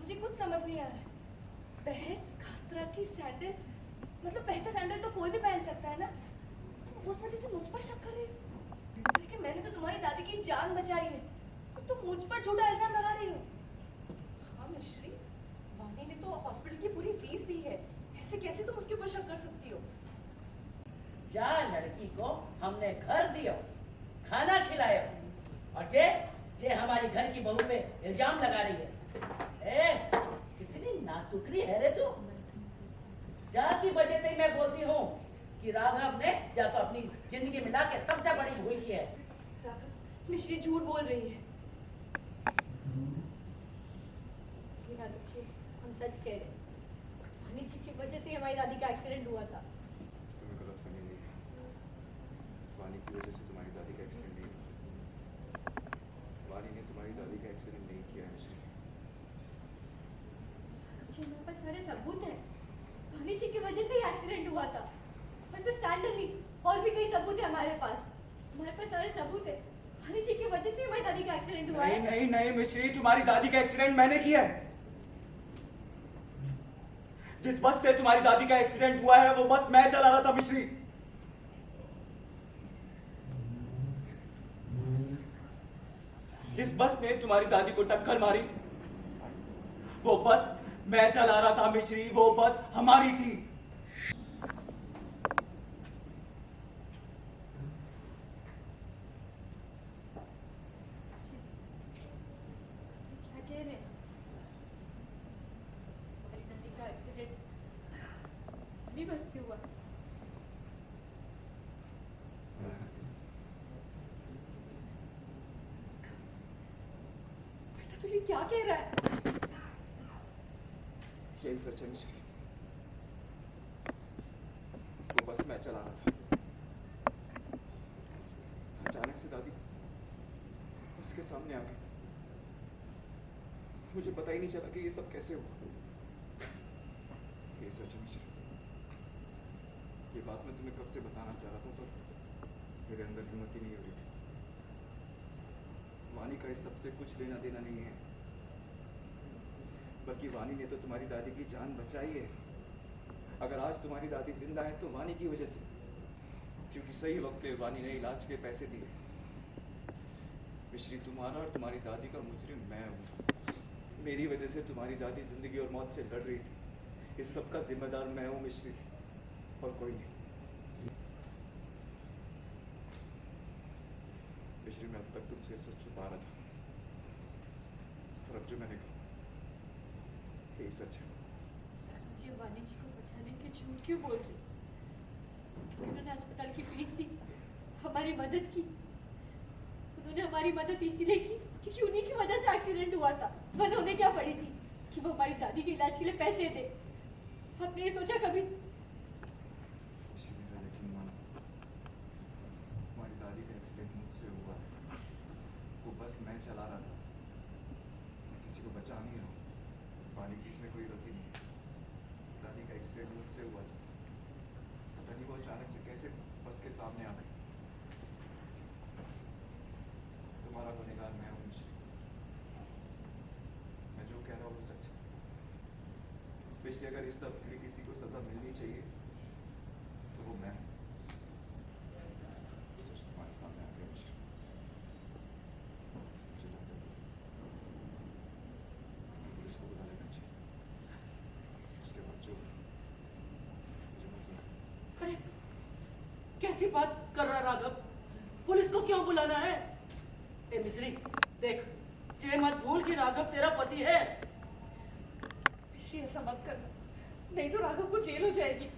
मुझे कुछ समझ नहीं आ रहा है। बहस खास तरह की सैंडल, मतलब बहसा सैंडल तो कोई भी पहन सकता है ना, तो उस वजह से मुझ पर शक कर रही हो? बल्कि मैंने तो तुम्हारी दादी की जान बचाई है, तो तुम मुझ पर झूठा इल्जाम लगा रही हो। हाँ मिश्री, वानी ने तो हॉस्पिटल की पूरी फीस दी है, ऐसे कैसे तुम उसके ऊपर शक कर सकती हो? जा लड़की को हमने घर दियो, खाना खिलायो, और जे हमारी घर की बहू पे इल्जाम लगा रही है। ए, कितनी नासुकरी है रे तू। जा की वजह से मैं बोलती हूँ कि राघव ने जाकर अपनी जिंदगी मिला के सबसे बड़ी भूल की है। राघव, मिश्री झूठ बोल रही है। राघव जी, हम सच कह रहे हैं। वानी जी की वजह से हमारी दादी का एक्सीडेंट हुआ था। तुम्हें गलतफहमी नहीं है। वानी की वजह से तुम्हारी दादी का एक्सीडेंट नहीं हुआ। वानी ने तुम्हारी दादी का एक्सीडेंट नहीं किया है मिश्री। राघव जी, हमारे पास सारे सबूत हैं। वानी जी की वजह से ही एक्सीडेंट हुआ था। और सिर्फ सैंडल नहीं, और भी कई सबूत है हमारे पास। हमारे पास सारे सबूत है। वानी जी की वजह से हमारी दादी का एक्सीडेंट हुआ है। नहीं नहीं मिश्री, तुम्हारी दादी का एक्सीडेंट मैंने किया है। जिस बस से तुम्हारी दादी का एक्सीडेंट हुआ है वो बस मैं चला रहा था मिश्री। जिस बस ने तुम्हारी दादी को टक्कर मारी वो बस मैं चला रहा था मिश्री, वो बस हमारी थी। क्या कह रहे हैं? हमारी दादी का एक्सीडेंट अपनी बस से हुआ। बेटा तू ये क्या कह रहा है? यही सच है मिश्री। वो बस मैं चला रहा था, अचानक से दादी बस के सामने आ गई। मुझे पता ही नहीं चला कि ये सब कैसे हुआ। ये सच है मिश्री। ये बात मैं तुम्हें कब से बताना चाह रहा था, पर मेरे अंदर हिम्मत ही नहीं हो रही थी। वानी का इस सबसे कुछ लेना देना नहीं है, बल्कि वानी ने तो तुम्हारी दादी की जान बचाई है। अगर आज तुम्हारी दादी जिंदा है तो वानी की वजह से, क्योंकि सही वक्त पे वानी ने इलाज के पैसे दिए। मिश्री, तुम्हारा और तुम्हारी दादी का मुजरिम मैं हूँ। मेरी वजह से तुम्हारी दादी जिंदगी और मौत से लड़ रही थी। इस सब का जिम्मेदार मैं हूँ मिश्री, और कोई नहीं। मिश्री, मैं अब तक तुमसे सच छुपा रहा था, और अब जो मैंने कहा यही सच है। जी, वानी जी को बचाने के झूठ क्यों बोल रही? क्योंकि उन्होंने अस्पताल की फीस दी, हमारी मदद की। उन्होंने हमारी मदद इसीलिए की क्योंकि उन्हीं की वजह से एक्सीडेंट हुआ था। वरना उन्हें क्या पड़ी थी कि वो हमारी दादी के इलाज के लिए पैसे दे? आपने ये सोचा कभी? मिश्री, मेरा यकीन मानो, तुम्हारी दादी का एक्सीडेंट मुझसे हुआ है। वो बस मैं चला रहा था, मैं किसी को बचा नहीं रहा हूँ। वानी की इसमें कोई गलती नहीं है। दादी का एक्सीडेंट मुझसे हुआ था। पता नहीं वो अचानक से कैसे बस के सामने आ गई। तुम्हारा गुनहगार मैं हूँ मिश्री। मैं जो कह रहा हूँ वो सच है। मिश्री, अगर इस सब के लिए किसी को सजा मिलनी चाहिए तो वो मैं हूँ। सच तुम्हारे सामने आ गया मिश्री। मुझे लगता है पुलिस को बुला लेना चाहिए। उसके बाद जो मुझे मंजूर है। अरे, कैसी बात कर रहा राघव? पुलिस को क्यों बुलाना है? ए मिश्री, देख, ये मत भूल कि राघव तेरा पति है। मिश्री, ऐसा मत करना, नहीं तो राघव को जेल हो जाएगी।